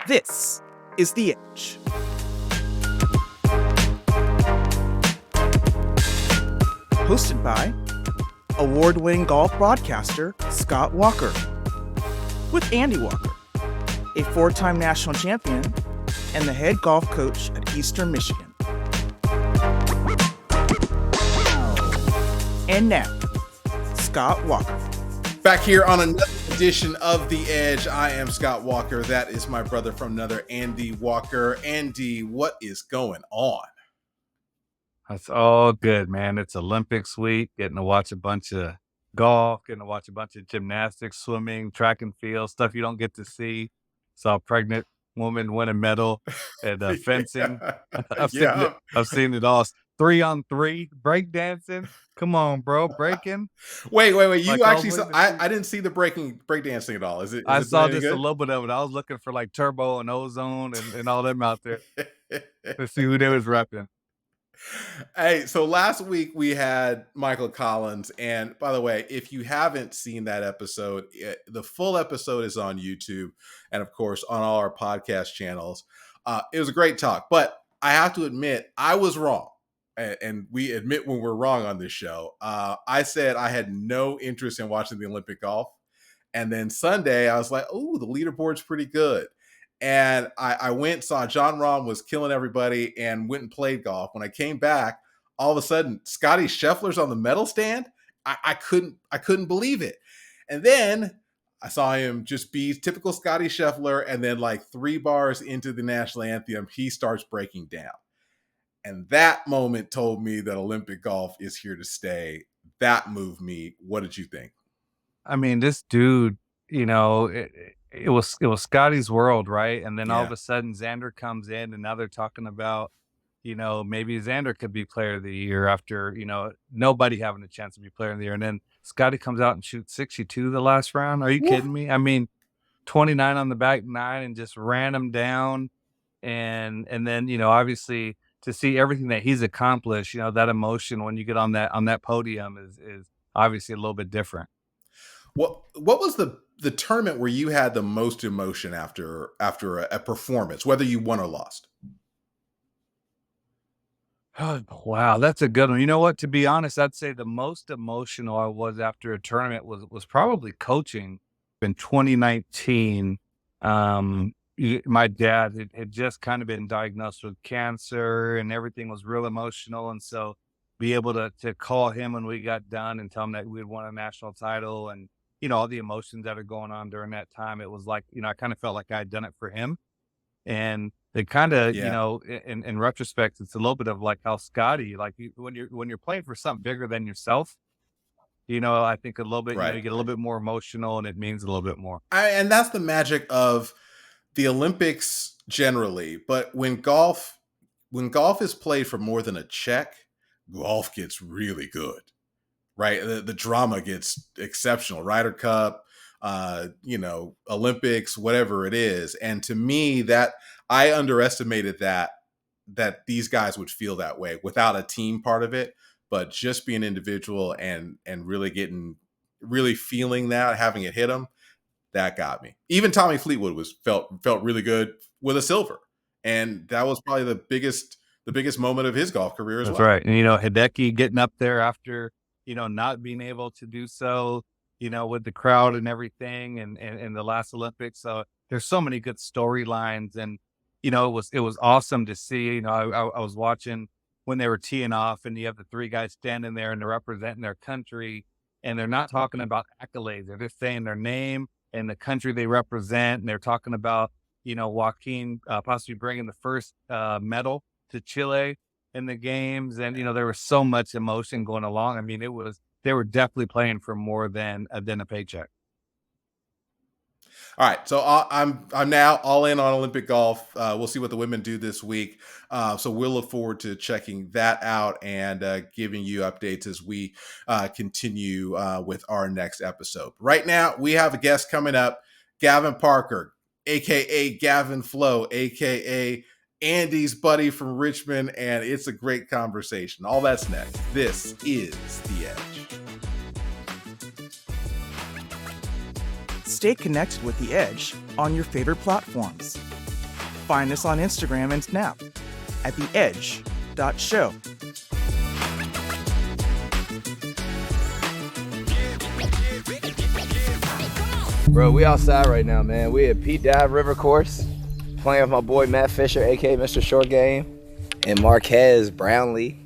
This is The Edge. Hosted by award-winning golf broadcaster Scott Walker, with Andy Walker, a four-time national champion and the head golf coach at Eastern Michigan. And now, Scott Walker. Back here on another edition of The Edge. I am Scott Walker. That is my brother from another, Andy Walker. Andy, what is going on? That's all good, man. It's Olympics week, getting to watch a bunch of golf, getting to watch a bunch of gymnastics, swimming, track and field, stuff you don't get to see. Saw a pregnant woman win a medal at fencing. I've seen it all. 3-on-3, breakdancing. Come on, bro, breaking. Wait. You actually saw, I didn't see the breakdancing at all. I saw just a little bit of it. I was looking for like Turbo and Ozone and all them out there to see who they was repping. Hey, so last week we had Michael Collins, and by the way, if you haven't seen that episode, the full episode is on YouTube and of course on all our podcast channels. It was a great talk, but I have to admit I was wrong, and we admit when we're wrong on this show. I said I had no interest in watching the Olympic golf, and then Sunday I was like, "Oh, the leaderboard's pretty good." And I went, saw John Rahm was killing everybody and went and played golf. When I came back, all of a sudden, Scottie Scheffler's on the medal stand. I couldn't believe it. And then I saw him just be typical Scottie Scheffler. And then like 3 bars into the national anthem, he starts breaking down. And that moment told me that Olympic golf is here to stay. That moved me. What did you think? I mean, this dude, it was Scottie's world, right? And then all of a sudden Xander comes in, and now they're talking about, maybe Xander could be player of the year after, nobody having a chance to be player of the year. And then Scottie comes out and shoots 62 the last round. Are you kidding me? I mean, 29 on the back 9 and just ran him down. And then, obviously to see everything that he's accomplished, that emotion when you get on that podium is obviously a little bit different. What was the tournament where you had the most emotion after a performance, whether you won or lost? Oh, wow, that's a good one. You know what? To be honest, I'd say the most emotional I was after a tournament was probably coaching in 2019. My dad had just kind of been diagnosed with cancer, and everything was real emotional. And so be able to call him when we got done and tell him that we had won a national title, and all the emotions that are going on during that time, it was like, I kind of felt like I had done it for him. And it kind of, in retrospect, it's a little bit of like how Scottie, like when you're playing for something bigger than yourself, I think a little bit, you get a little bit more emotional, and it means a little bit more. And that's the magic of the Olympics generally. But when golf is played for more than a check, golf gets really good. Right. The drama gets exceptional. Ryder Cup, Olympics, whatever it is. And to me, that I underestimated that these guys would feel that way without a team part of it, but just being individual and really feeling that, having it hit them, that got me. Even Tommy Fleetwood felt really good with a silver. And that was probably the biggest moment of his golf career as well. That's right. And, Hideki getting up there after, not being able to do so, with the crowd and everything and the last Olympics. So there's so many good storylines, and, it was awesome to see. I was watching when they were teeing off, and you have the 3 guys standing there and they're representing their country, and they're not talking about accolades. They're just saying their name and the country they represent. And they're talking about, Joaquin possibly bringing the first medal to Chile in the games. And, there was so much emotion going along. I mean, they were definitely playing for more than a paycheck. All right. So I'm now all in on Olympic golf. We'll see what the women do this week. So we'll look forward to checking that out and giving you updates as we continue with our next episode. Right now, we have a guest coming up, Gavin Parker, a.k.a. gavinflo, a.k.a. Andy's buddy from Richmond, and it's a great conversation. All that's next. This is The Edge. Stay connected with The Edge on your favorite platforms. Find us on Instagram and Snap at theedge.show. Bro, we outside right now, man. We at Pete Dive River Course, playing with my boy Matt Fisher, aka Mr. Short Game, and Marquez Brownlee.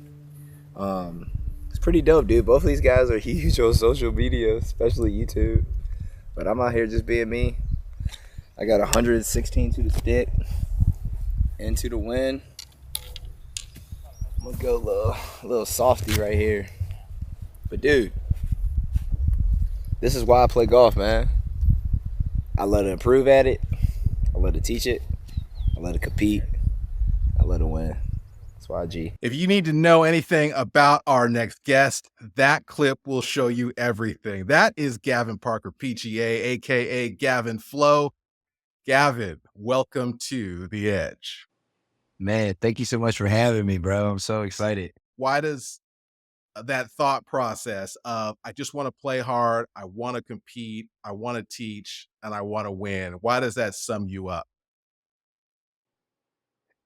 It's pretty dope, dude. Both of these guys are huge on social media, especially YouTube. But I'm out here just being me. I got 116 to the stick, into the wind. I'm gonna go a little softy right here. But dude, this is why I play golf, man. I love to improve at it. I love to teach it. I love to compete. I love to win. That's why G. If you need to know anything about our next guest, that clip will show you everything. That is Gavin Parker, PGA, aka Gavin Flo. Gavin, welcome to The Edge. Man, thank you so much for having me, bro. I'm so excited. Why does that thought process of I just want to play hard, I want to compete, I want to teach, and I want to win, why does that sum you up?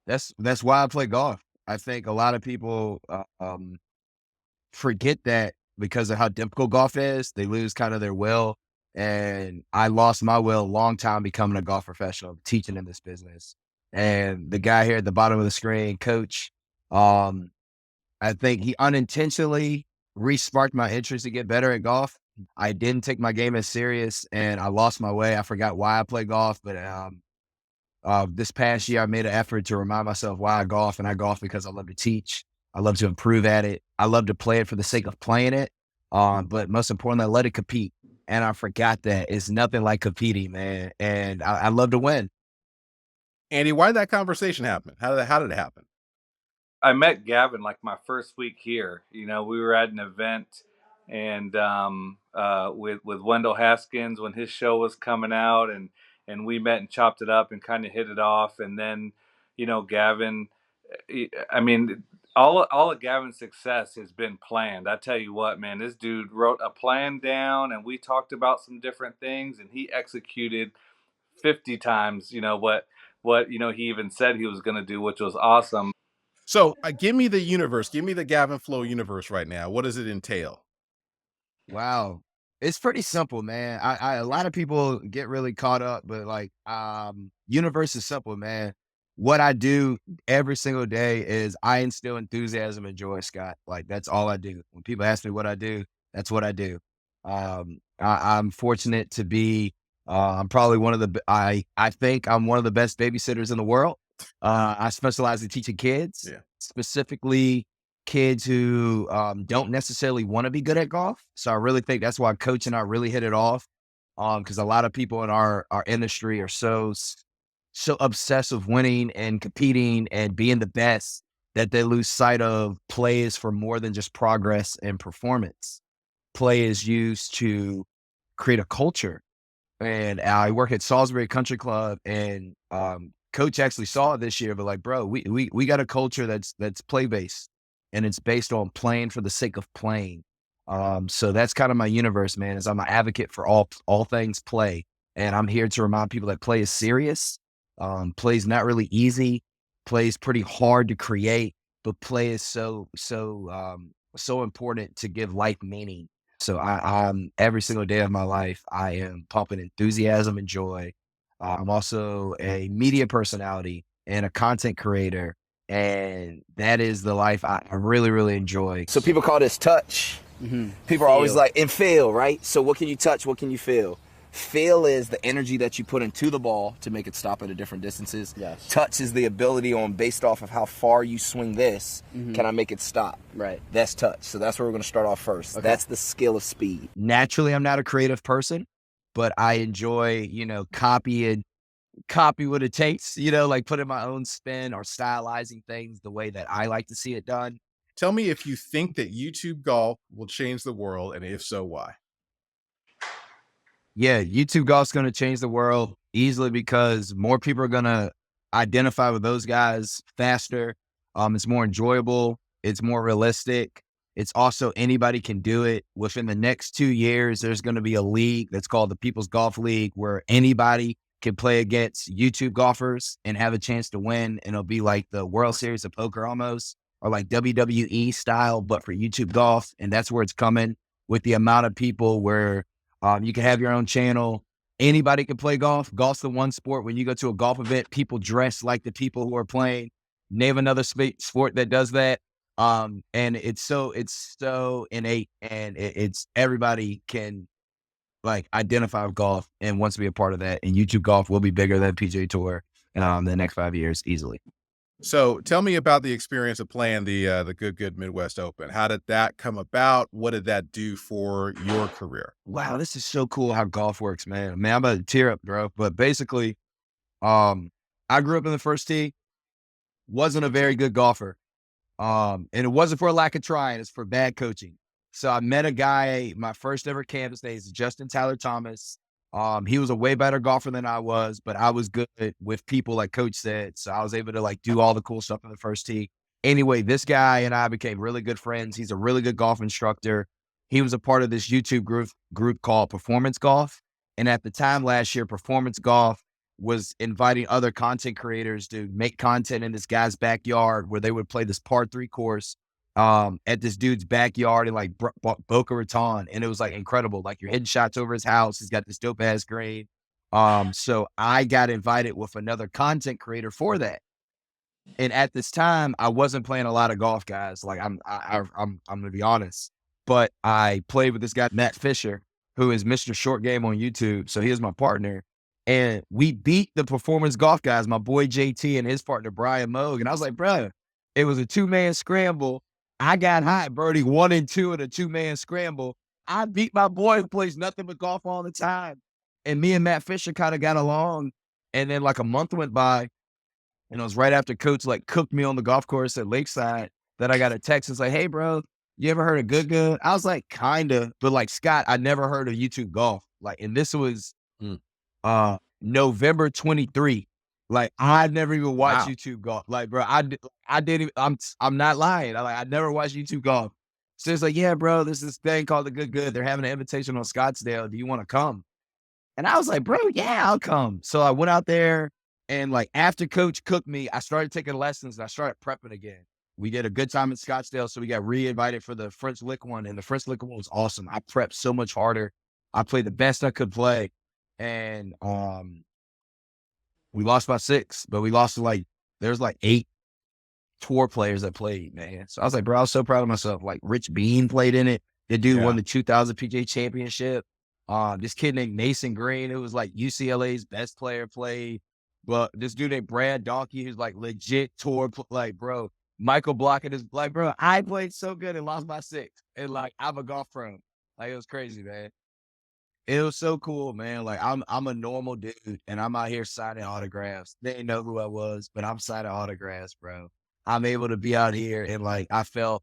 That's why I play golf. I think a lot of people forget that because of how difficult golf is, they lose kind of their will. And I lost my will a long time becoming a golf professional, teaching in this business. And the guy here at the bottom of the screen, Coach, I think he unintentionally re-sparked my interest to get better at golf. I didn't take my game as serious and I lost my way. I forgot why I play golf, but this past year I made an effort to remind myself why I golf, and I golf because I love to teach. I love to improve at it. I love to play it for the sake of playing it. But most importantly, I love to compete. And I forgot that it's nothing like competing, man. And I love to win. Andy, why did that conversation happen? How did it happen? I met Gavin like my first week here. You know, we were at an event and with Wendell Haskins when his show was coming out, and we met and chopped it up and kind of hit it off. And then, you know, Gavin, I mean, all of Gavin's success has been planned. I tell you what, man, this dude wrote a plan down and we talked about some different things and he executed 50 times, you know, what you know, he even said he was going to do, which was awesome. So give me the universe. Give me the Gavin Flo universe right now. What does it entail? Wow. It's pretty simple, man. A lot of people get really caught up, but like, universe is simple, man. What I do every single day is I instill enthusiasm and joy, Scott. Like that's all I do. When people ask me what I do, that's what I do. I'm fortunate to be, I'm probably one of the, I think I'm one of the best babysitters in the world. I specialize in teaching kids, specifically kids who don't necessarily want to be good at golf. So I really think that's why Coach and I really hit it off. Because a lot of people in our industry are so obsessed with winning and competing and being the best that they lose sight of play is for more than just progress and performance. Play is used to create a culture. And I work at Salisbury Country Club, and Coach actually saw it this year, but like, bro, we got a culture that's play based, and it's based on playing for the sake of playing. So that's kind of my universe, man. Is I'm an advocate for all things play, and I'm here to remind people that play is serious. Play is not really easy. Play is pretty hard to create, but play is so important to give life meaning. So I'm every single day of my life, I am pumping enthusiasm and joy. I'm also a media personality and a content creator, and that is the life I really, really enjoy. So people call this touch. People are always like, and feel, right? So what can you touch? What can you feel? Feel is the energy that you put into the ball to make it stop at a different distances. Yes. Touch is the ability based off of how far you swing this, can I make it stop? Right. That's touch. So that's where we're going to start off first. Okay. That's the skill of speed. Naturally, I'm not a creative person, but I enjoy, copy what it takes, like putting my own spin or stylizing things the way that I like to see it done. Tell me if you think that YouTube golf will change the world, and if so, why? Yeah, YouTube golf's going to change the world easily because more people are going to identify with those guys faster. It's more enjoyable. It's more realistic. It's also anybody can do it. Within the next 2 years, there's going to be a league that's called the People's Golf League where anybody can play against YouTube golfers and have a chance to win. And it'll be like the World Series of Poker almost, or like WWE style, but for YouTube golf. And that's where it's coming with the amount of people where you can have your own channel. Anybody can play golf. Golf's the one sport when you go to a golf event, people dress like the people who are playing. Name another sport that does that. And it's so innate, and it's everybody can like identify with golf and wants to be a part of that. And YouTube golf will be bigger than PGA Tour the next 5 years easily. So tell me about the experience of playing the Good Midwest Open. How did that come about? What did that do for your career? Wow, this is so cool how golf works, man. Man, I'm about to tear up, bro. But basically, I grew up in the first tee, wasn't a very good golfer. And it wasn't for a lack of trying, it's for bad coaching. So I met a guy, my first ever campus day is Justin Tyler Thomas. He was a way better golfer than I was, but I was good with people like Coach said. So I was able to like do all the cool stuff in the first tee. Anyway, this guy and I became really good friends. He's a really good golf instructor. He was a part of this YouTube group called Performance Golf. And at the time last year, Performance Golf was inviting other content creators to make content in this guy's backyard where they would play this par 3 course at this dude's backyard in like Boca Raton. And it was like incredible. Like you're hitting shots over his house. He's got this dope ass green. So I got invited with another content creator for that. And at this time, I wasn't playing a lot of golf, guys. Like I'm gonna be honest, but I played with this guy, Matt Fisher, who is Mr. Short Game on YouTube. So he was my partner. And we beat the Performance Golf guys, my boy JT and his partner, Brian Moog. And I was like, bro, it was a 2-man scramble. I got hot, birdie 1 and 2 in a 2-man scramble. I beat my boy who plays nothing but golf all the time. And me and Matt Fisher kind of got along. And then like a month went by, and it was right after Coach like cooked me on the golf course at Lakeside that I got a text. It's like, hey, bro, you ever heard of Good? I was like, kind of. But like, Scott, I never heard of YouTube golf. Like, and this was November 23. Like I never even watched YouTube golf. Like, bro, I didn't even, I'm not lying. I never watched YouTube golf. So it's like, yeah, bro, there's this thing called the Good. They're having an invitation on Scottsdale. Do you want to come? And I was like, bro, yeah, I'll come. So I went out there, and like after Coach cooked me, I started taking lessons and I started prepping again. We did a good time in Scottsdale. So we got re-invited for the French Lick one, and the French Lick one was awesome. I prepped so much harder. I played the best I could play. And we lost by 6, but we lost to like, there's like 8 tour players that played, man. So I was like, bro, I was so proud of myself. Like Rich Bean played in it. The dude won the 2000 PGA Championship. This kid named Mason Green, who was like UCLA's best player, played. But this dude named Brad Donkey, who's like legit tour, like, bro, Michael Blockett is like, bro, I played so good and lost by 6. And like, I'm a golf pro. Like, it was crazy, man. It was so cool, man. Like I'm a normal dude and I'm out here signing autographs. They didn't know who I was, but I'm signing autographs, bro. I'm able to be out here, and like I felt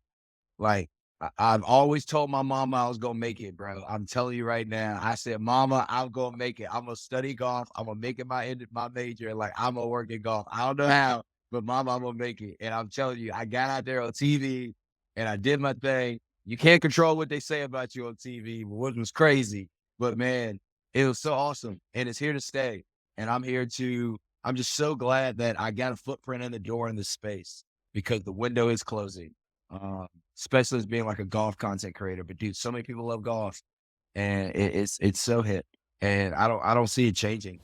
like I've always told my mama I was gonna make it, bro. I'm telling you right now. I said, Mama, I'm gonna make it. I'm gonna study golf. I'm gonna make it my major. And like I'm gonna work in golf. I don't know how, but Mama, I'm gonna make it. And I'm telling you, I got out there on TV and I did my thing. You can't control what they say about you on TV, which was crazy. But man, it was so awesome, and it's here to stay. And I'm just so glad that I got a footprint in the door in this space, because the window is closing, especially as being like a golf content creator. But dude, so many people love golf, and it's so hit, and I don't see it changing.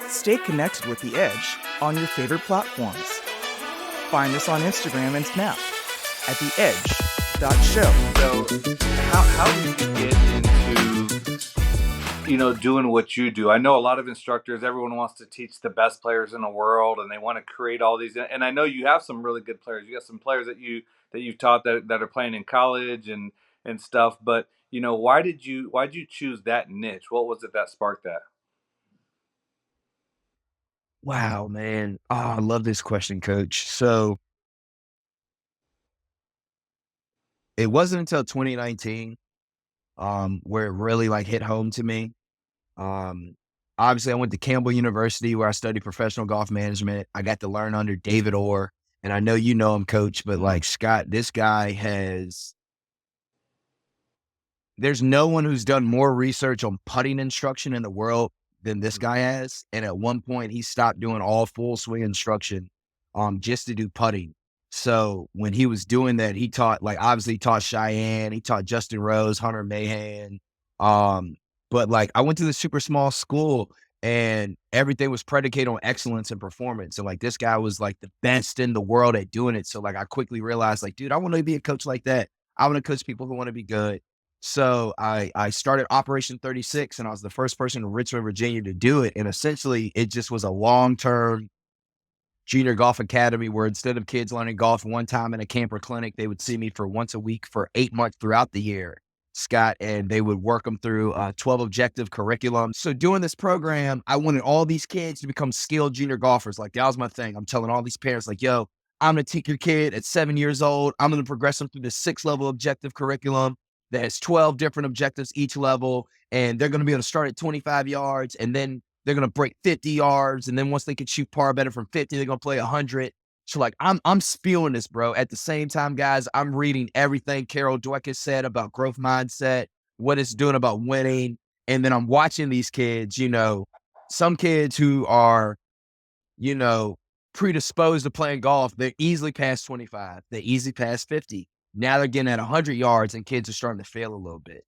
Stay connected with The Edge on your favorite platforms. Find us on Instagram and Snap at theedge.show. So how did you get into, doing what you do? I know a lot of instructors, everyone wants to teach the best players in the world, and they want to create all these. And I know you have some really good players. You got some players that you've taught that are playing in college and stuff. But why did you choose that niche? What was it that sparked that? Wow, man. Oh, I love this question, Coach. So it wasn't until 2019 where it really like hit home to me. Obviously, I went to Campbell University where I studied professional golf management. I got to learn under David Orr, and I know you know him, Coach, but like Scott, this guy has there's no one who's done more research on putting instruction in the world than this guy has. And at one point, he stopped doing all full swing instruction just to do putting. So when he was doing that, he taught, like, obviously he taught Cheyenne, he taught Justin Rose, Hunter Mahan. But like, I went to this super small school and everything was predicated on excellence and performance. And like, this guy was like the best in the world at doing it. So like, I quickly realized, like, dude, I want to be a coach like that. I want to coach people who want to be good. So I started Operation 36, and I was the first person in Richmond, Virginia to do it. And essentially, it just was a long-term junior golf academy where instead of kids learning golf one time in a camper clinic, they would see me for once a week for 8 months throughout the year, Scott, and they would work them through 12 objective curriculum. So doing this program, I wanted all these kids to become skilled junior golfers. Like, that was my thing. I'm telling all these parents, like, yo, I'm going to take your kid at 7 years old. I'm going to progress them through the 6-level objective curriculum that has 12 different objectives each level, and they're going to be able to start at 25 yards, and then they're going to break 50 yards, and then once they can shoot par better from 50, they're going to play 100. So like, I'm spewing this, bro. At the same time, guys, I'm reading everything Carol Dweck has said about growth mindset, what it's doing about winning, and then I'm watching these kids, you know, some kids who are, you know, predisposed to playing golf, they're easily past 25. They're easily past 50. Now they're getting at 100 yards and kids are starting to fail a little bit.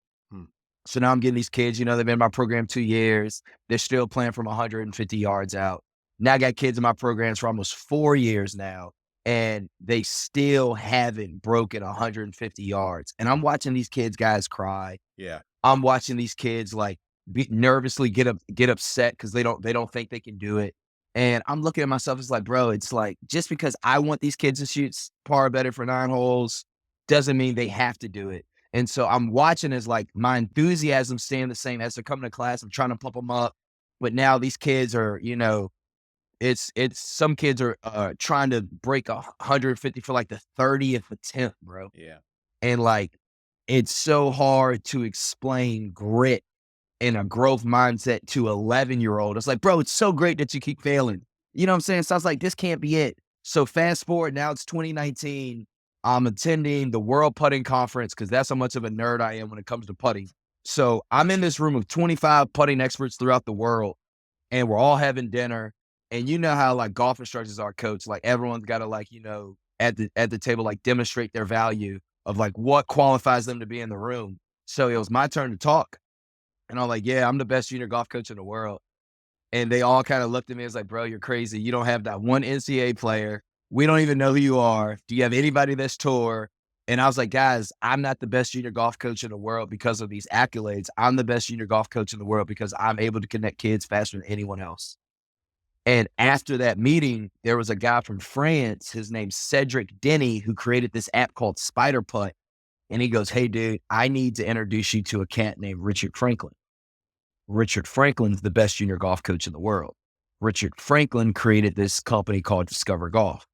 So now I'm getting these kids, you know, they've been in my program 2 years. They're still playing from 150 yards out. Now I got kids in my programs for almost 4 years now, and they still haven't broken 150 yards. And I'm watching these kids, guys, cry. Yeah. I'm watching these kids like nervously get upset because they don't think they can do it. And I'm looking at myself, it's like, bro, it's like, just because I want these kids to shoot par better for 9 holes doesn't mean they have to do it. And so I'm watching as like my enthusiasm staying the same as they're coming to class. I'm trying to pump them up. But now these kids are, you know, it's some kids are trying to break 150 for like the 30th attempt, bro. Yeah. And like, it's so hard to explain grit and a growth mindset to 11-year-old. It's like, bro, it's so great that you keep failing. You know what I'm saying? So I was like, this can't be it. So fast forward, now it's 2019. I'm attending the World Putting Conference because that's how much of a nerd I am when it comes to putting. So I'm in this room of 25 putting experts throughout the world, and we're all having dinner. And you know how like golf instructors are, coach, like everyone's got to, like, you know, at the table, like demonstrate their value of like what qualifies them to be in the room. So it was my turn to talk. And I'm like, yeah, I'm the best junior golf coach in the world. And they all kind of looked at me and was like, bro, you're crazy. You don't have that one NCAA player. We don't even know who you are. Do you have anybody that's tour? And I was like, guys, I'm not the best junior golf coach in the world because of these accolades. I'm the best junior golf coach in the world because I'm able to connect kids faster than anyone else. And after that meeting, there was a guy from France, his name's Cedric Denny, who created this app called Spider Putt. And he goes, hey, dude, I need to introduce you to a cat named Richard Franklin. Richard Franklin's the best junior golf coach in the world. Richard Franklin created this company called Discover Golf.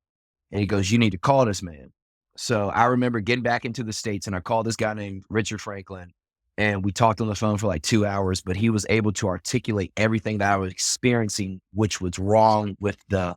And he goes, you need to call this man. So I remember getting back into the States and I called this guy named Richard Franklin, and we talked on the phone for like 2 hours, but he was able to articulate everything that I was experiencing, which was wrong with the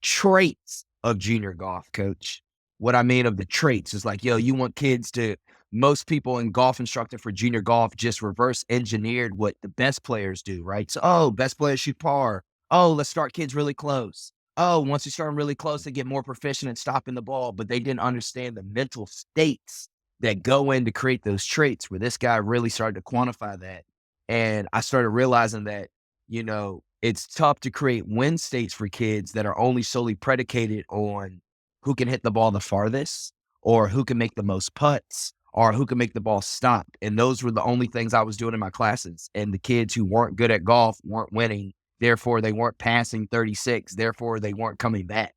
traits of junior golf, coach. What I mean of the traits is like, yo, you want kids to, most people in golf instructing for junior golf just reverse engineered what the best players do, right? So, oh, best players shoot par. Oh, let's start kids really close. Oh, once you start them really close, they get more proficient at stopping the ball, but they didn't understand the mental states that go in to create those traits, where this guy really started to quantify that. And I started realizing that, you know, it's tough to create win states for kids that are only solely predicated on who can hit the ball the farthest, or who can make the most putts, or who can make the ball stop. And those were the only things I was doing in my classes. And the kids who weren't good at golf weren't winning. Therefore, they weren't passing 36. Therefore, they weren't coming back.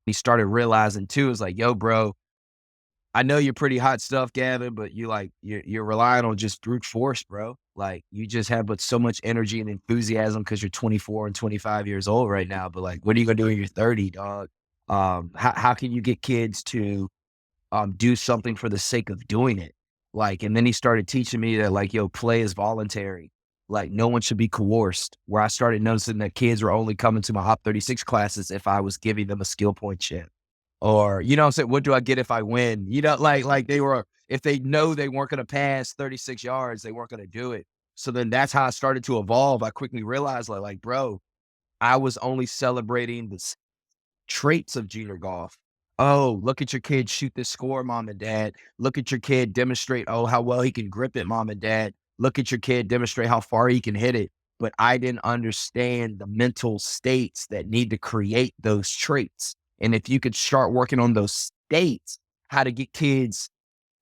He started realizing too, is like, yo, bro, I know you're pretty hot stuff, Gavin, but you're relying on just brute force, bro. Like, you just have but so much energy and enthusiasm because you're 24 and 25 years old right now. But like, what are you gonna do when you're 30, dog? How can you get kids to do something for the sake of doing it? Like, and then he started teaching me that, like, yo, play is voluntary. Like, no one should be coerced, where I started noticing that kids were only coming to my Hop 36 classes if I was giving them a skill point chip. Or, you know what I'm saying? What do I get if I win? You know, like they were, If they know they weren't going to pass 36 yards, they weren't going to do it. So then that's how I started to evolve. I quickly realized like, bro, I was only celebrating the traits of junior golf. Oh, look at your kid shoot this score, mom and dad. Look at your kid demonstrate, oh, how well he can grip it, mom and dad. Look at your kid demonstrate how far he can hit it. But I didn't understand the mental states that need to create those traits. And if you could start working on those states, how to get kids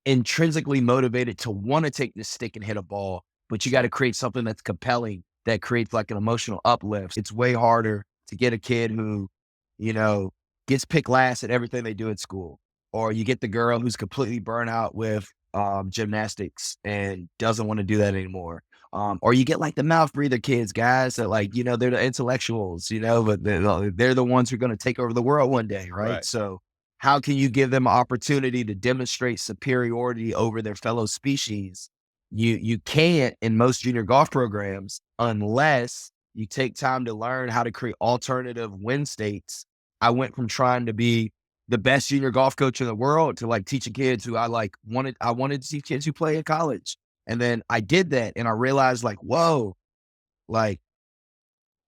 intrinsically motivated to want to take this stick and hit a ball, but you got to create something that's compelling, that creates like an emotional uplift. It's way harder to get a kid who, you know, gets picked last at everything they do at school, or you get the girl who's completely burnt out with gymnastics and doesn't want to do that anymore. Or you get like the mouth breather kids, guys that like, they're the intellectuals, but they're the ones who are going to take over the world one day. Right. So how can you give them an opportunity to demonstrate superiority over their fellow species? You can't in most junior golf programs unless you take time to learn how to create alternative win states. I went from trying to be the best junior golf coach in the world to like teaching kids who I wanted to see kids who play in college. And then I did that and I realized like, whoa, like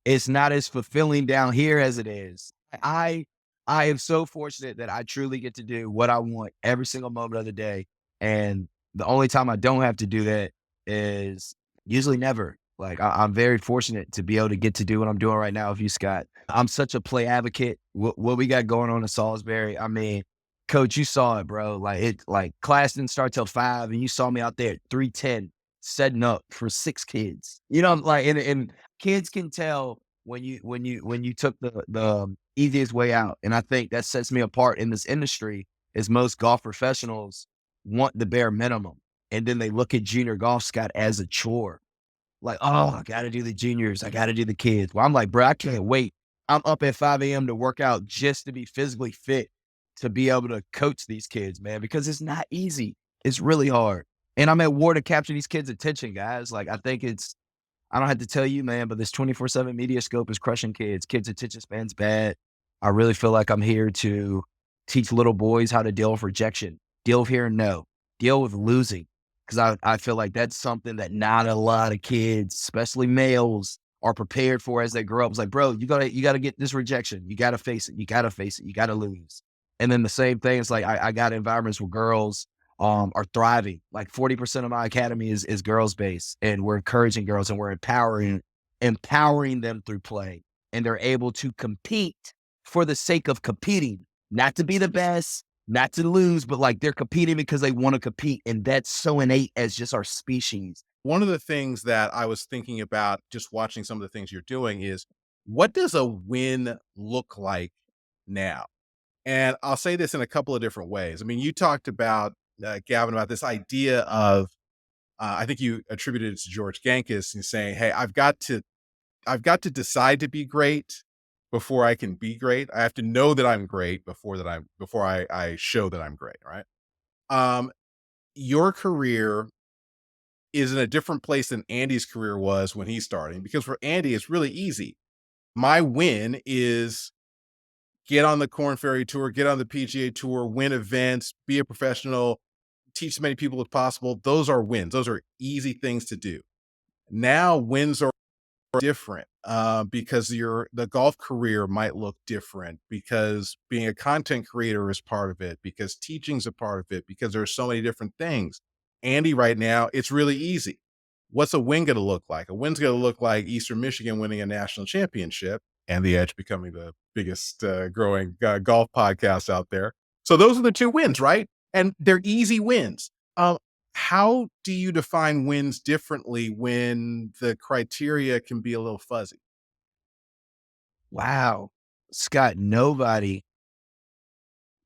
it's not as fulfilling down here as it is. I am so fortunate that I truly get to do what I want every single moment of the day. And the only time I don't have to do that is usually never. Like I'm very fortunate to be able to get to do what I'm doing right now with you, Scott. I'm such a play advocate. What we got going on in Salisbury, I mean, coach, you saw it, bro. Like class didn't start till 5 and you saw me out there at 3:10 setting up for 6 kids. And kids can tell when you took the easiest way out. And I think that sets me apart in this industry is most golf professionals want the bare minimum. And then they look at junior golf, Scott, as a chore. Like, oh, I got to do the juniors. I got to do the kids. Well, I'm like, bro, I can't wait. I'm up at 5 a.m. to work out just to be physically fit to be able to coach these kids, man, because it's not easy. It's really hard. And I'm at war to capture these kids' attention, guys. Like, I don't have to tell you, man, but this 24/7 media scope is crushing kids. Kids' attention span's bad. I really feel like I'm here to teach little boys how to deal with rejection, deal with hearing no, deal with losing. Because I feel like that's something that not a lot of kids, especially males, are prepared for as they grow up. It's like, bro, you gotta get this rejection. You gotta face it. You gotta face it. You gotta lose. And then the same thing, it's like I got environments where girls are thriving. Like 40% of my academy is girls based, and we're encouraging girls and we're empowering them through play. And they're able to compete for the sake of competing, not to be the best, not to lose, but like they're competing because they want to compete. And that's so innate as just our species. One of the things that I was thinking about just watching some of the things you're doing is, what does a win look like now? And I'll say this in a couple of different ways. I mean, you talked about, Gavin, about this idea of, I think you attributed it to George Gankis and saying, hey, I've got to decide to be great before I can be great. I have to know that I'm great before I show that I'm great. Right. Your career is in a different place than Andy's career was when he's starting, because for Andy, it's really easy. My win is get on the Korn Ferry Tour, get on the PGA Tour, win events, be a professional, teach as many people as possible. Those are wins. Those are easy things to do. Now wins are different, because the golf career might look different, because being a content creator is part of it, because teaching's a part of it, because there's so many different things. Andy, right now, it's really easy. What's a win going to look like? A win's going to look like Eastern Michigan winning a national championship and The Edge becoming the biggest growing golf podcast out there. So those are the 2 wins, right? And they're easy wins. How do you define wins differently when the criteria can be a little fuzzy? Wow. Scott,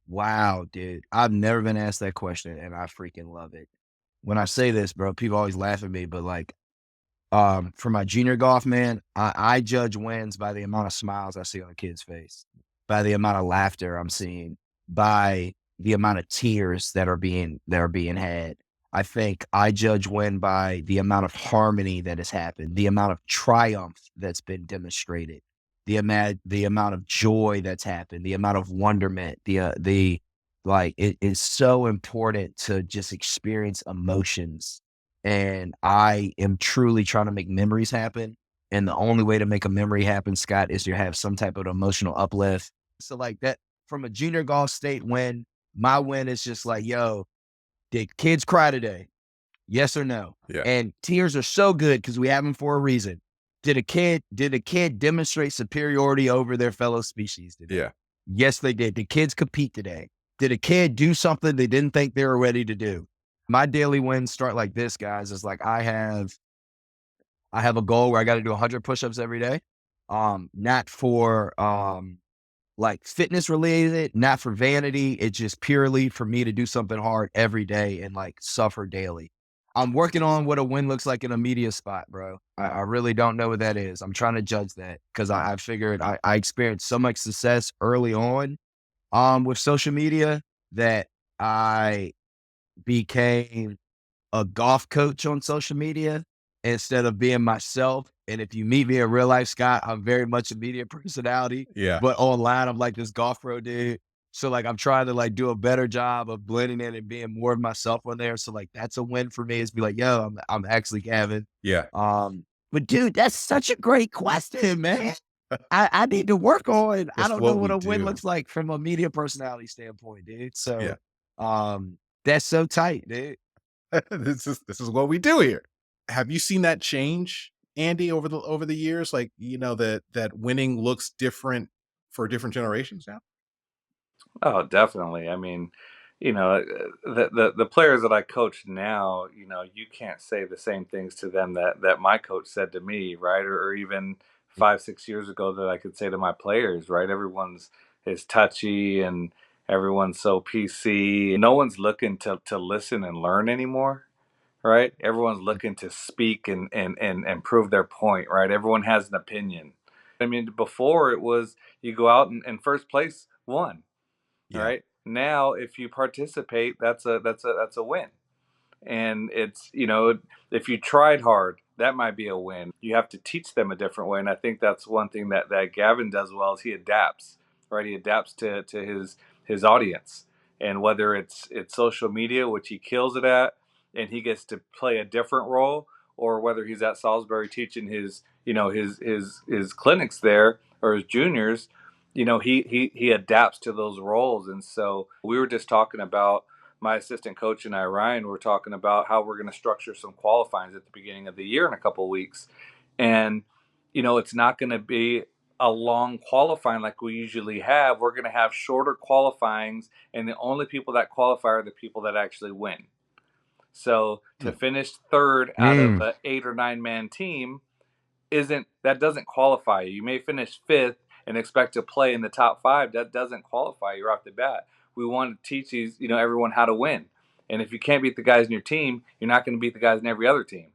wow, dude. I've never been asked that question and I freaking love it. When I say this, bro, people always laugh at me, but like, for my junior golf, man, I judge wins by the amount of smiles I see on a kid's face, by the amount of laughter I'm seeing, by the amount of tears that are being had. I think I judge win by the amount of harmony that has happened, the amount of triumph that's been demonstrated, the amount of joy that's happened, the amount of wonderment, the Like it is so important to just experience emotions. And I am truly trying to make memories happen. And the only way to make a memory happen, Scott, is to have some type of emotional uplift. So like that from a junior golf state win, my win is just like, yo, did kids cry today? Yes or no? Yeah. And tears are so good because we have them for a reason. Did a kid demonstrate superiority over their fellow species today? Yeah. Yes, they did. Did kids compete today? Did a kid do something they didn't think they were ready to do? My daily wins start like this, guys. It's like I have a goal where I got to do 100 push-ups every day. Not for like fitness related, not for vanity. It's just purely for me to do something hard every day and like suffer daily. I'm working on what a win looks like in a media spot, bro. I really don't know what that is. I'm trying to judge that because I figured I experienced so much success early on with social media that I became a golf coach on social media instead of being myself. And if you meet me in real life, Scott, I'm very much a media personality, Yeah. but online, I'm like this golf pro dude. So like, I'm trying to like do a better job of blending in and being more of myself on there. So like, that's a win for me is be like, yo, I'm actually Gavin. Yeah. But dude, that's such a great question, man. I need to work on, I It's don't know what what we a win do. looks like from a media personality standpoint, dude. Yeah. So, that's so tight, dude. This is what we do here. Have you seen that change, Andy, over the years? Like, that winning looks different for different generations now? Oh, definitely. I mean, the players that I coach now, you can't say the same things to them that my coach said to me, right? Or even 5, 6 years ago that I could say to my players, right? Everyone's is touchy and everyone's so PC. No one's looking to listen and learn anymore, right? Everyone's looking to speak and prove their point, right? Everyone has an opinion. I mean, before it was you go out and first place won. All Yeah. right. Now, if you participate, that's a win. And it's, if you tried hard, that might be a win. You have to teach them a different way. And I think that's one thing that Gavin does well is he adapts, right? He adapts to his audience. And whether it's social media, which he kills it at, and he gets to play a different role, or whether he's at Salisbury teaching his clinics there or his juniors, he adapts to those roles. And so we were just talking about my assistant coach and I, Ryan, were talking about how we're going to structure some qualifyings at the beginning of the year in a couple of weeks. And, it's not going to be a long qualifying like we usually have. We're going to have shorter qualifyings, and the only people that qualify are the people that actually win. So to finish third out of an 8 or 9 man team, doesn't qualify you. You may finish fifth and expect to play in the top five. That doesn't qualify you off the bat. We want to teach these, everyone how to win. And if you can't beat the guys in your team, you're not going to beat the guys in every other team.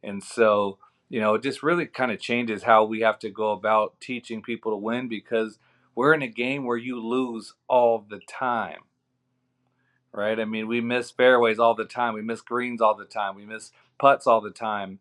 And so, it just really kind of changes how we have to go about teaching people to win, because we're in a game where you lose all the time, right? I mean, we miss fairways all the time. We miss greens all the time. We miss putts all the time.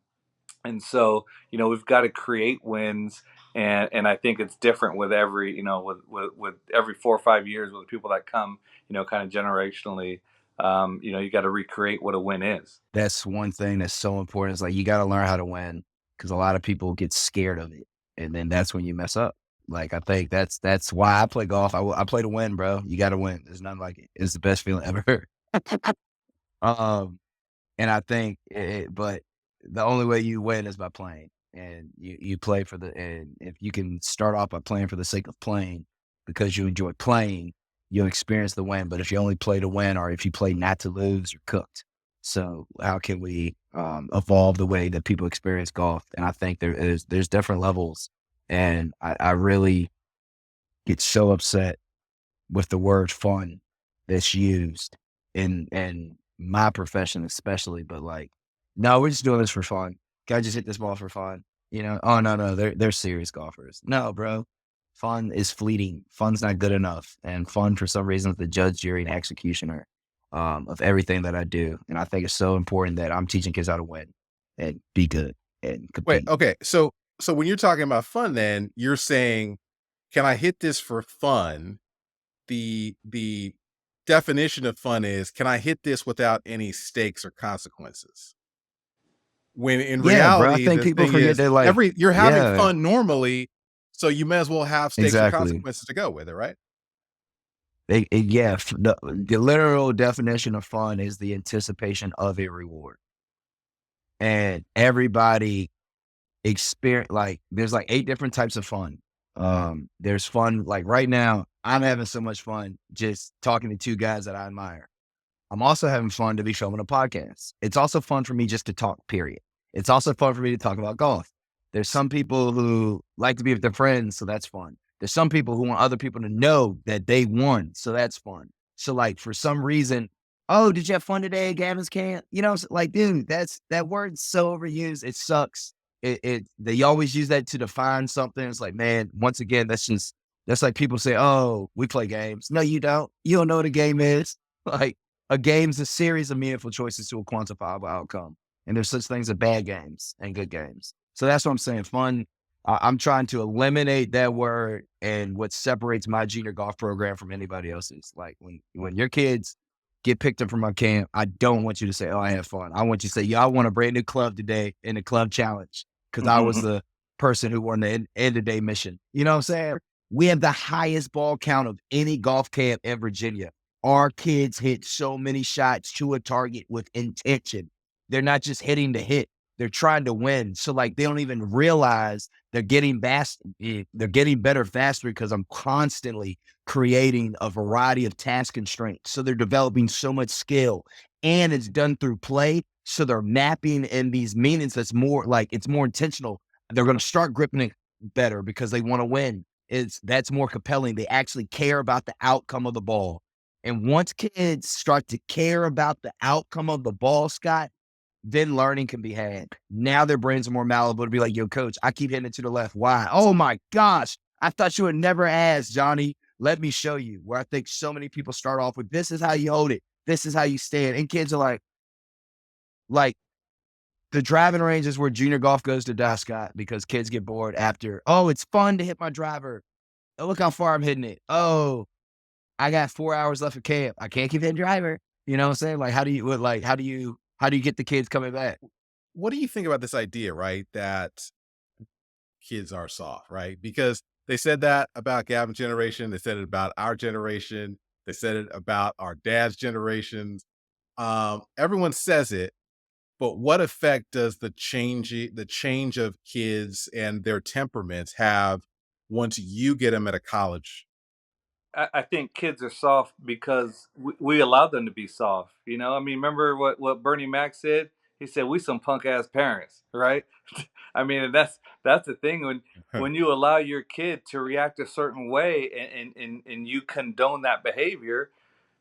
And so, we've got to create wins. And I think it's different with every, with every 4 or 5 years with the people that come, kind of generationally. You got to recreate what a win is. That's one thing that's so important. It's like, you got to learn how to win because a lot of people get scared of it. And then that's when you mess up. Like, I think that's why I play golf. I play to win, bro. You got to win. There's nothing like it. It's the best feeling ever. um, and I think but the only way you win is by playing, and you play and if you can start off by playing for the sake of playing because you enjoy playing, you'll experience the win. But if you only play to win, or if you play not to lose, you're cooked. So how can we evolve the way that people experience golf? And I think there's different levels, and I really get so upset with the word fun that's used in my profession, especially. But like, no, we're just doing this for fun. Can I just hit this ball for fun? Oh no, they're serious golfers. No, bro. Fun is fleeting. Fun's not good enough. And fun, for some reason, is the judge, jury, and executioner of everything that I do. And I think it's so important that I'm teaching kids how to win and be good and Wait, compete. okay. So when you're talking about fun, then you're saying, can I hit this for fun? The definition of fun is, can I hit this without any stakes or consequences? When in Yeah, bro. I reality, think the people thing forget is, they're like, you're having yeah, fun normally, so you may as well have stakes or exactly. consequences to go with it, right? Yeah, the literal definition of fun is the anticipation of a reward. And everybody experience, like, there's like 8 different types of fun. There's fun, like right now, I'm having so much fun just talking to 2 guys that I admire. I'm also having fun to be filming a podcast. It's also fun for me just to talk, period. It's also fun for me to talk about golf. There's some people who like to be with their friends, so that's fun. There's some people who want other people to know that they won, so that's fun. So, like, for some reason, oh, did you have fun today at Gavin's camp? You know, like, dude, that word's so overused. It sucks. They always use that to define something. It's like, man, once again, that's like people say, oh, we play games. No, you don't. You don't know what a game is. Like, a game's a series of meaningful choices to a quantifiable outcome. And there's such things as bad games and good games. So that's what I'm saying. Fun. I'm trying to eliminate that word and what separates my junior golf program from anybody else's. Like, when your kids get picked up from my camp, I don't want you to say, oh, I had fun. I want you to say, yeah, I won a brand new club today in the club challenge because I was the person who won the end of day mission. You know what I'm saying? We have the highest ball count of any golf camp in Virginia. Our kids hit so many shots to a target with intention. They're not just hitting to hit. They're trying to win. So, like, they don't even realize they're getting they're getting better faster because I'm constantly creating a variety of task constraints. So they're developing so much skill, and it's done through play. So they're mapping in these meanings that's more like, it's more intentional. They're going to start gripping it better because they want to win. That's more compelling. They actually care about the outcome of the ball. And once kids start to care about the outcome of the ball, Scott, then learning can be had. Now their brains are more malleable to be like, yo, coach, I keep hitting it to the left. Why? Oh my gosh. I thought you would never ask, Johnny. Let me show you. Where I think so many people start off with, this is how you hold it. This is how you stand. And kids are like the driving range is where junior golf goes to die, Scott, because kids get bored after, oh, it's fun to hit my driver. Oh, look how far I'm hitting it. Oh, I got 4 hours left of camp. I can't keep hitting driver. You know what I'm saying? Like, how do you get the kids coming back? What do you think about this idea, right? That kids are soft, right? Because they said that about Gavin's generation. They said it about our generation. They said it about our dad's generations. Everyone says it, but what effect does the change of kids and their temperaments have once you get them at a college? I think kids are soft because we allow them to be soft. I mean, remember what Bernie Mac said? He said, "We some punk ass parents, right?" I mean, and that's the thing when you allow your kid to react a certain way and you condone that behavior,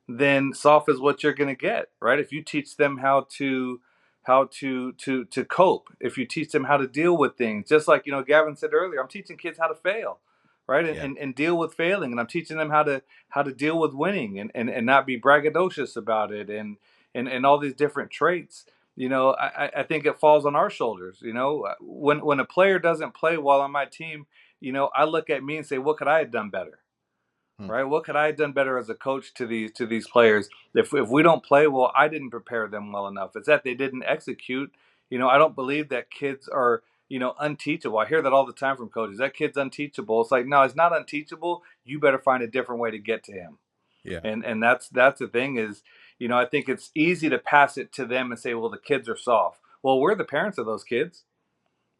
then soft is what you're going to get, right? If you teach them how to cope, if you teach them how to deal with things, just like Gavin said earlier, I'm teaching kids how to fail, right? And, Yeah. and deal with failing, and I'm teaching them how to deal with winning and not be braggadocious about it, and all these different traits. I think it falls on our shoulders. When a player doesn't play well on my team, I look at me and say, what could I have done better? Hmm. Right? What could I have done better as a coach to these players? If we don't play well, I didn't prepare them well enough. It's that they didn't execute. I don't believe that kids are unteachable. I hear that all the time from coaches. That kid's unteachable. It's like, no, it's not unteachable. You better find a different way to get to him. Yeah. And that's the thing is, I think it's easy to pass it to them and say, well, the kids are soft. Well, we're the parents of those kids.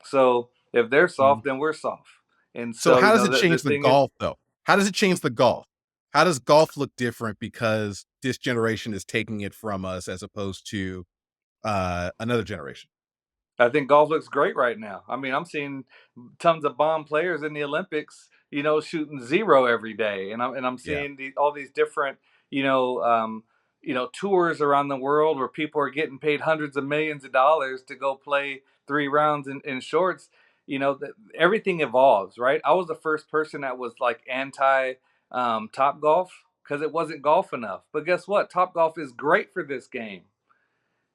So if they're Mhm. soft, then we're soft. And So so, how does it the change the thing is, golf though? How does it change the golf? How does golf look different because this generation is taking it from us as opposed to another generation? I think golf looks great right now. I mean, I'm seeing tons of bomb players in the Olympics, shooting zero every day, and I'm Yeah. seeing all these different, tours around the world where people are getting paid hundreds of millions of dollars to go play 3 rounds in shorts. Everything evolves, right? I was the first person that was like anti Top Golf because it wasn't golf enough. But guess what? Top Golf is great for this game,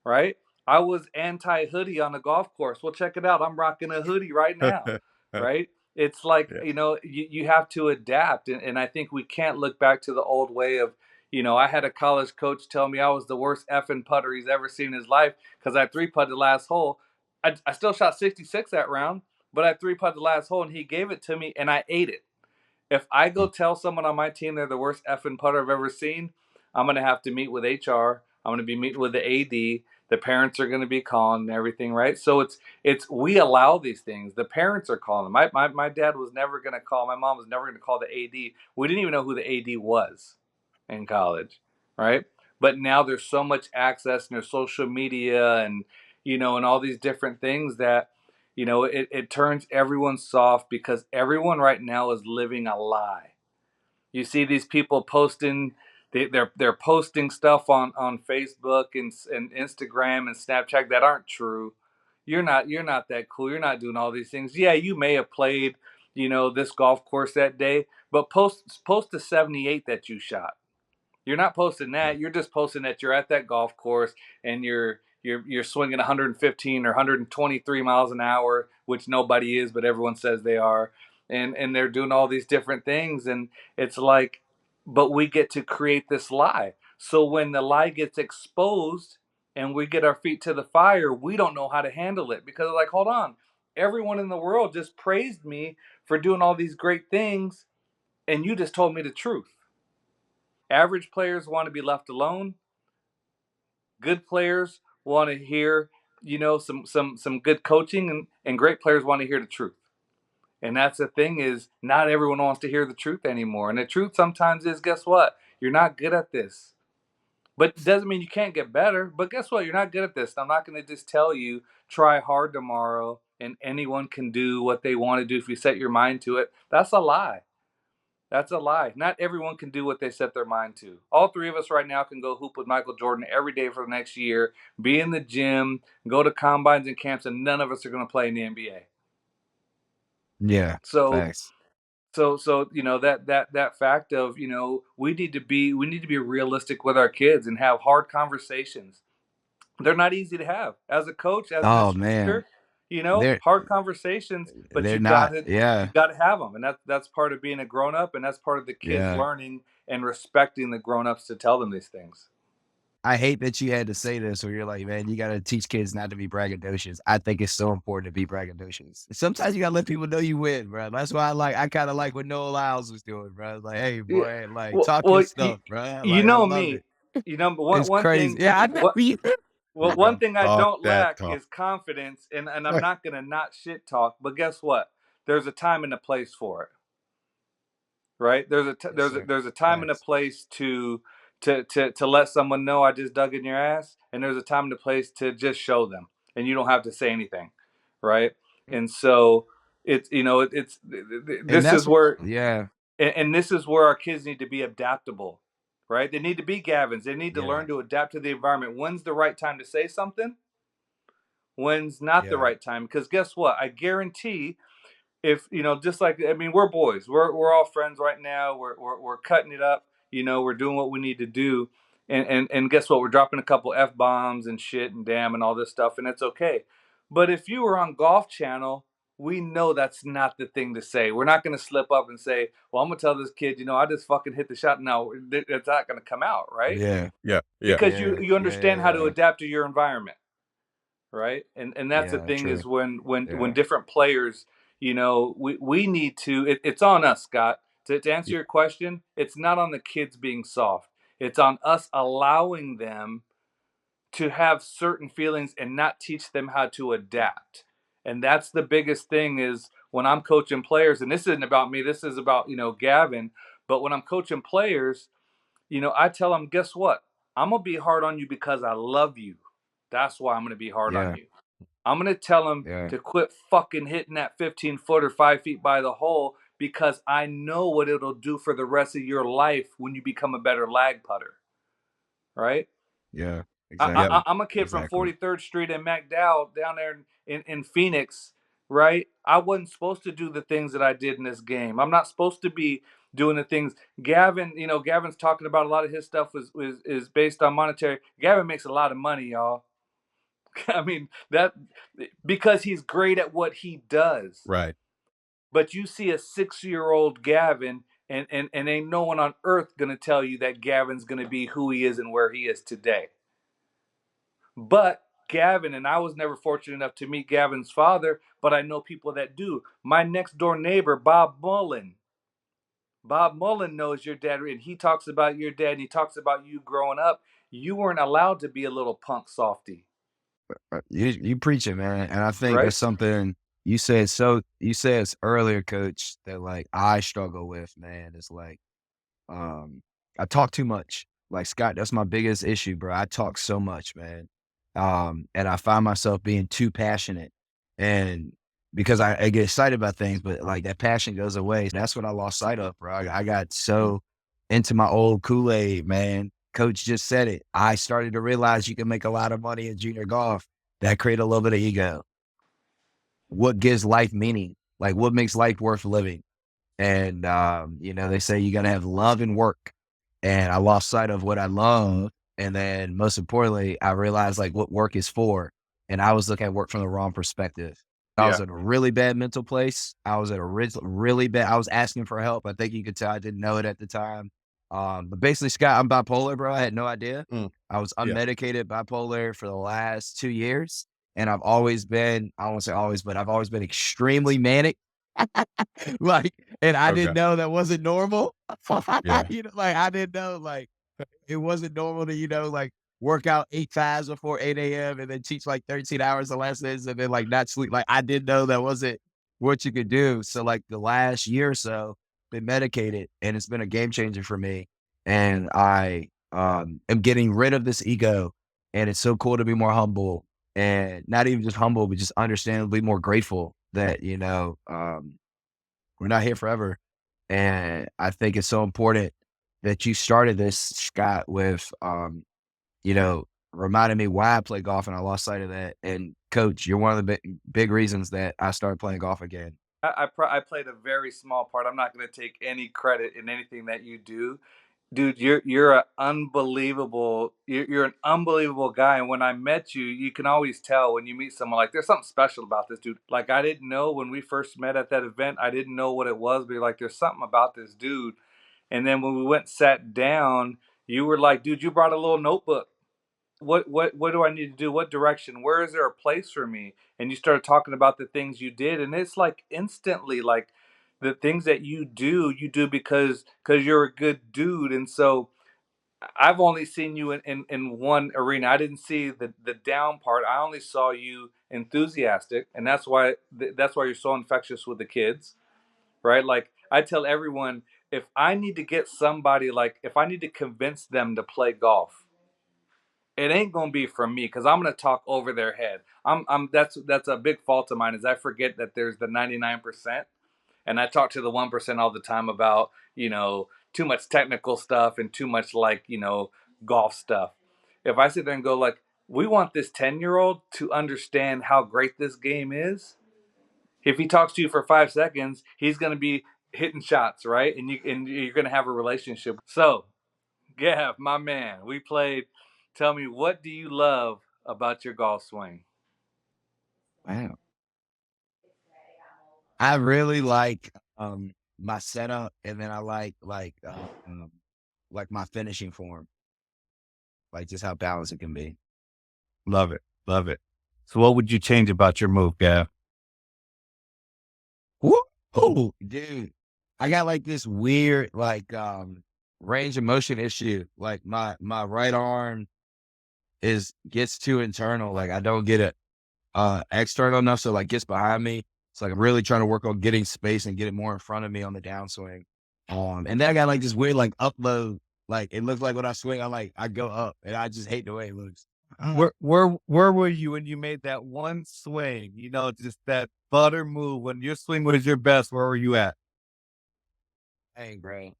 right? I was anti hoodie on the golf course. Well, check it out. I'm rocking a hoodie right now, right? It's like, Yeah. you have to adapt. And I think we can't look back to the old way of, I had a college coach tell me I was the worst effing putter he's ever seen in his life because I 3-putted the last hole. I still shot 66 that round, but I 3-putted the last hole, and he gave it to me, and I ate it. If I go tell someone on my team they're the worst effing putter I've ever seen, I'm going to have to meet with HR. I'm going to be meeting with the AD. The parents are going to be calling and everything, right? So it's we allow these things. The parents are calling. My dad was never going to call. My mom was never going to call the AD. We didn't even know who the AD was in college, right? But now there's so much access and there's social media and and all these different things that it turns everyone soft because everyone right now is living a lie. You see these people posting, they're posting stuff on Facebook and Instagram and Snapchat that aren't true. You're not that cool. You're not doing all these things. Yeah, you may have played, this golf course that day, but post the 78 that you shot. You're not posting that. You're just posting that you're at that golf course and you're swinging 115 or 123 miles an hour, which nobody is, but everyone says they are, and they're doing all these different things, and it's like, but we get to create this lie. So when the lie gets exposed and we get our feet to the fire, we don't know how to handle it because like, hold on, everyone in the world just praised me for doing all these great things, and you just told me the truth. Average players want to be left alone. Good players want to hear, some good coaching, and great players want to hear the truth. And that's the thing is not everyone wants to hear the truth anymore. And the truth sometimes is, guess what? You're not good at this. But it doesn't mean you can't get better. But guess what? You're not good at this. I'm not going to just tell you try hard tomorrow and anyone can do what they want to do if you set your mind to it. That's a lie. That's a lie. Not everyone can do what they set their mind to. All three of us right now can go hoop with Michael Jordan every day for the next year, be in the gym, go to combines and camps, and none of us are going to play in the NBA. Yeah. So, Facts. that fact of we need to be realistic with our kids and have hard conversations. They're not easy to have as a coach, as an Oh man. instructor. They're Hard conversations, but they're you got not. to you Yeah. got to have them, and that's part of being a grown up, and that's part of the kids Yeah. learning and respecting the grown ups to tell them these things. I hate that you had to say this where you're like, man, you gotta teach kids not to be braggadocious. I think it's so important to be braggadocious. Sometimes you gotta let people know you win, bro. That's why I kind of like what Noah Lyles was doing, bro. Like, hey, Yeah. boy, like talk your Well, stuff, bro. you Like, I know love me. it. But It's one crazy. thing, Yeah, I know what you. You're well, one gonna thing I talk don't that lack talk. is confidence, and I'm not gonna not shit talk. But guess what? There's a time and a place for it, right? Yes, sir. There's a time and a Facts. place to let someone know I just dug in your ass, and there's a time and a place to just show them, and you don't have to say anything, right? And so it's And this that's is where yeah, and this is where our kids need to be adaptable, right? They need to be Gavins. They need to yeah, learn to adapt to the environment. When's the right time to say something? When's not the yeah, right time? Because guess what? I guarantee if just like I mean, we're boys. We're all friends right now. We're cutting it up. We're doing what we need to do. And guess what? We're dropping a couple F bombs and shit and damn and all this stuff, and it's okay. But if you were on Golf Channel, we know that's not the thing to say. We're not going to slip up and say, "Well, I'm going to tell this kid, I just fucking hit the shot." No, it's not going to come out, right? yeah, Yeah, yeah. Because yeah, you yeah, understand how to yeah, adapt to your environment, right? And that's the yeah, thing true. is when Yeah, different players, we need to. It's on us, Scott, to answer Yeah. your question. It's not on the kids being soft. It's on us allowing them to have certain feelings and not teach them how to adapt. And that's the biggest thing is when I'm coaching players, and this isn't about me. This is about Gavin. But when I'm coaching players, I tell them, guess what? I'm gonna be hard on you because I love you. That's why I'm gonna be hard on yeah, you. I'm gonna tell them yeah, to quit fucking hitting that 15 foot or 5 feet by the hole because I know what it'll do for the rest of your life when you become a better lag putter, right? yeah. Yep. I'm a kid from Exactly. 43rd Street in McDowell down there in Phoenix, right? I wasn't supposed to do the things that I did in this game. I'm not supposed to be doing the things. Gavin, Gavin's talking about a lot of his stuff is based on monetary. Gavin makes a lot of money, y'all. I mean, that because he's great at what he does. Right. But you see a 6-year-old Gavin And ain't no one on earth gonna tell you that Gavin's gonna be who he is and where he is today. But Gavin, and I was never fortunate enough to meet Gavin's father, but I know people that do. My next door neighbor, Bob Mullen. Bob Mullen knows your dad, and he talks about your dad, and he talks about you growing up. You weren't allowed to be a little punk softy, You preach it, man. And I think right? that's something you said. So you said earlier, coach, that like I struggle with, man. It's like, I talk too much. Like Scott, that's my biggest issue, bro. I talk so much, man. And I find myself being too passionate, and because I get excited about things, but like that passion goes away. That's what I lost sight of, bro. I got so into my old Kool-Aid, man. Coach just said it. I started to realize you can make a lot of money in junior golf. That created a little bit of ego. What gives life meaning? Like what makes life worth living? And, they say you got to have love and work. And I lost sight of what I love. And then most importantly, I realized like what work is for. And I was looking at work from the wrong perspective. I was Yeah. in a really bad mental place. I was at a really bad, I was asking for help. I think you could tell I didn't know it at the time. But basically, Scott, I'm bipolar, bro. I had no idea. I was Yeah. unmedicated bipolar for the last 2 years. And I've always been, I won't say always, but I've always been extremely manic. Like, and I didn't Okay. know that wasn't normal. Yeah. Like I didn't know, like it wasn't normal to, like work out 8 times before 8 a.m. and then teach like 13 hours of lessons and then like not sleep. Like I didn't know that wasn't what you could do. So like the last year or so, been medicated and it's been a game changer for me. And I am getting rid of this ego. And it's so cool to be more humble and not even just humble, but just understandably more grateful that, we're not here forever. And I think it's so important that you started this, Scott, with, reminding me why I play golf and I lost sight of that. And coach, you're one of the big reasons that I started playing golf again. I played a very small part. I'm not going to take any credit in anything that you do, dude. You're an unbelievable. You're an unbelievable guy. And when I met you, you can always tell when you meet someone like there's something special about this dude. Like I didn't know when we first met at that event. I didn't know what it was, but you're like there's something about this dude. And then when we went and sat down, you were like, dude, you brought a little notebook. What do I need to do? What direction? Where is there a place for me? And you started talking about the things you did, and it's like instantly like the things that you do because you're a good dude. And so I've only seen you in one arena. I didn't see the down part. I only saw you enthusiastic, and that's why you're so infectious with the kids, right? Like I tell everyone, if I need to get somebody, like if I need to convince them to play golf, it ain't gonna be from me because I'm gonna talk over their head. That's a big fault of mine is I forget that there's the 99%, and I talk to the 1% all the time about too much technical stuff and too much like golf stuff. If I sit there and go like, we want this 10-year-old to understand how great this game is. If he talks to you for 5 seconds, he's gonna be hitting shots, right? And you're gonna have a relationship. So Gav, my man, we played. Tell me, what do you love about your golf swing? Wow. I really like my setup and then I like my finishing form, like just how balanced it can be. Love it. Love it. So what would you change about your move, Gav? Woo! Dude, I got like this weird range of motion issue. Like my right arm gets too internal. Like I don't get it external enough, so like gets behind me. So like I'm really trying to work on getting space and get it more in front of me on the downswing. And then I got like this weird like upload. Like it looks like when I swing, I go up, and I just hate the way it looks. Where were you when you made that one swing? Just that butter move when your swing was your best. Where were you at? Hey, bro.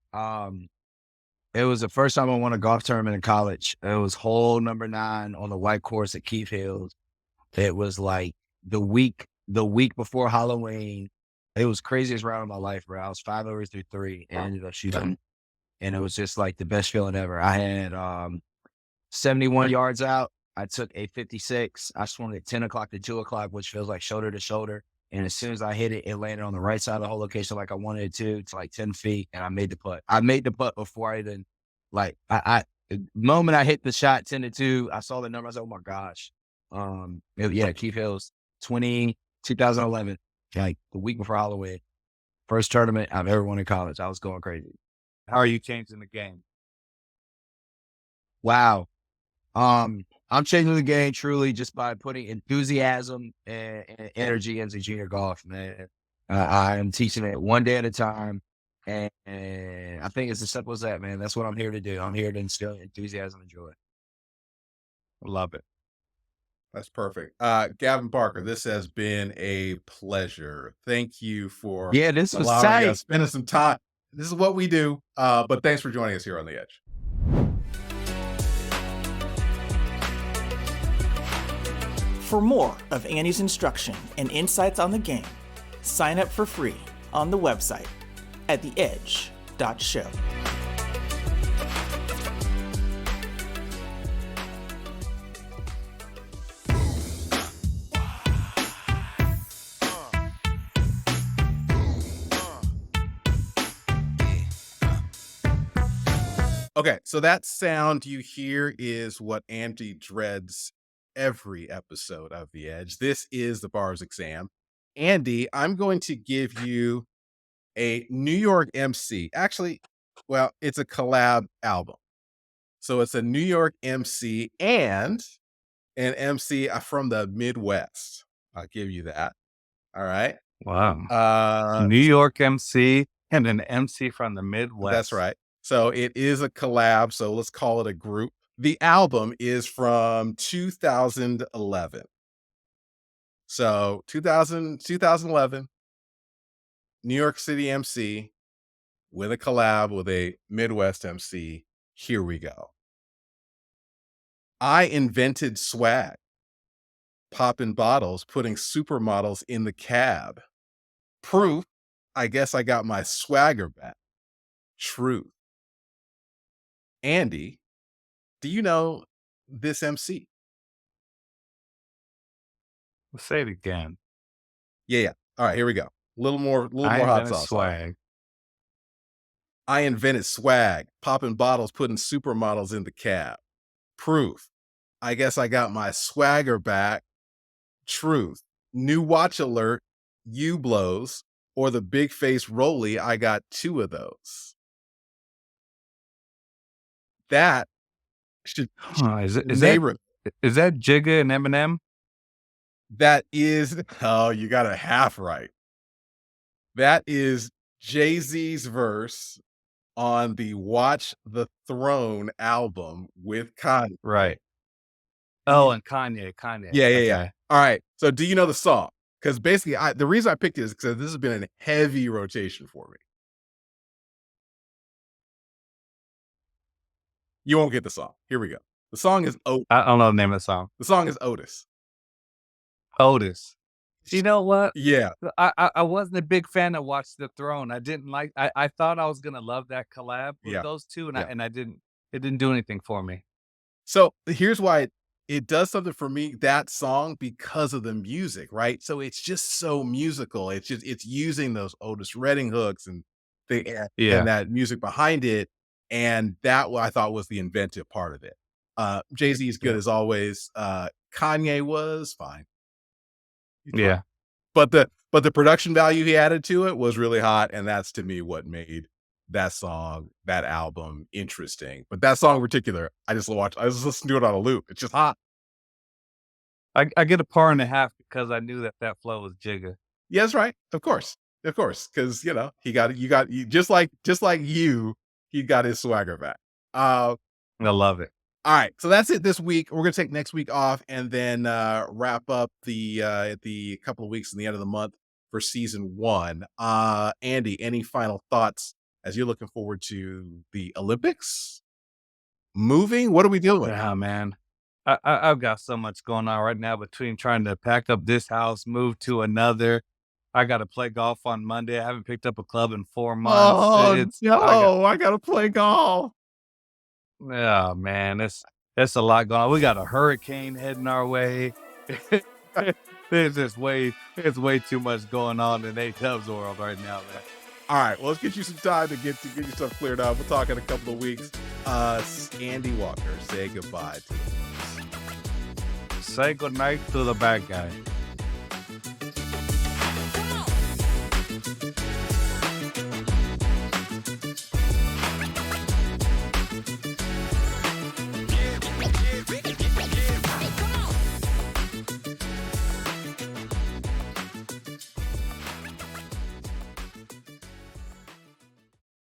It was the first time I won a golf tournament in college. It was hole number 9 on the white course at Keith Hills. It was like the week before Halloween. It was craziest round of my life, bro. I was 5 over through 3 and ended up shooting. And it was just like the best feeling ever. I had 71 yards out. I took a 56. I swung at 10 o'clock to 2 o'clock, which feels like shoulder to shoulder. And as soon as I hit it, it landed on the right side of the whole location like I wanted it to like 10 feet. And I made the putt. I made the putt before I even, like, the moment I hit the shot 10-2, I saw the number. I was like, oh my gosh. Keith Hills, 2011, like the week before Halloween. First tournament I've ever won in college. I was going crazy. How are you changing the game? Wow. I'm changing the game truly just by putting enthusiasm and energy into junior golf, man. I am teaching it one day at a time. And I think it's as simple as that, man. That's what I'm here to do. I'm here to instill enthusiasm and joy. Love it. That's perfect. Gavin Parker, this has been a pleasure. Thank you for this was allowing tight. us, spending some time. This is what we do. But thanks for joining us here on The Edge. For more of Andy's instruction and insights on the game, sign up for free on the website at theedge.show. Okay, so that sound you hear is what Andy dreads every episode of The Edge. This is the bar's exam. Andy, I'm going to give you a New York MC. Actually, well, it's a collab album. So it's a New York MC and an MC from the Midwest. I'll give you that. All right. Wow. New York MC and an MC from the Midwest. That's right. So it is a collab. So let's call it a group. The album is from 2011. So 2011, New York City MC with a collab with a Midwest MC. Here we go. I invented swag. Popping bottles, putting supermodels in the cab. Proof, I guess I got my swagger back. Truth. Andy, do you know this MC? Say it again. Yeah. All right, here we go. A little more hot sauce. Swag. I invented swag, popping bottles, putting supermodels in the cab. Proof. I guess I got my swagger back. Truth. New watch alert, you blows, or the big face Rolly, I got 2 of those. That should is that Jigga and Eminem? That is, oh, you got a half right. That is Jay-Z's verse on the Watch the Throne album with Kanye. Right. Oh, and Kanye. Yeah. All right. So do you know the song? Because basically, the reason I picked it is because this has been a heavy rotation for me. You won't get the song. Here we go. The song is Otis. I don't know the name of the song. The song is Otis. Otis. You know what? Yeah. I wasn't a big fan of Watch the Throne. I didn't like. I thought I was gonna love that collab with those two, and I didn't. It didn't do anything for me. So here's why it does something for me, that song, because of the music, right? So it's just so musical. It's using those Otis Redding hooks and that music behind it. And that what I thought was the inventive part of it. Jay-Z is good as always. Kanye was fine. Yeah. But the production value he added to it was really hot. And that's to me what made that song, that album interesting. But that song in particular, I just listened to it on a loop. It's just hot. I get a par and a half because I knew that flow was Jigga. Yeah, that's right. Of course. Cause just like you, he got his swagger back. I love it. All right. So that's it this week. We're going to take next week off and then wrap up the couple of weeks in the end of the month for season 1. Andy, any final thoughts as you're looking forward to the Olympics? Moving? What are we doing? Yeah, man. I've got so much going on right now between trying to pack up this house, move to another. I got to play golf on Monday. I haven't picked up a club in 4 months. I got to play golf. Yeah, man, it's a lot going on. We got a hurricane heading our way. It's way too much going on in A-Dub's world right now, man. All right, well, let's get you some time to get your stuff cleared up. We'll talk in a couple of weeks. Andy Walker, say goodbye to the Say goodnight to the bad guy.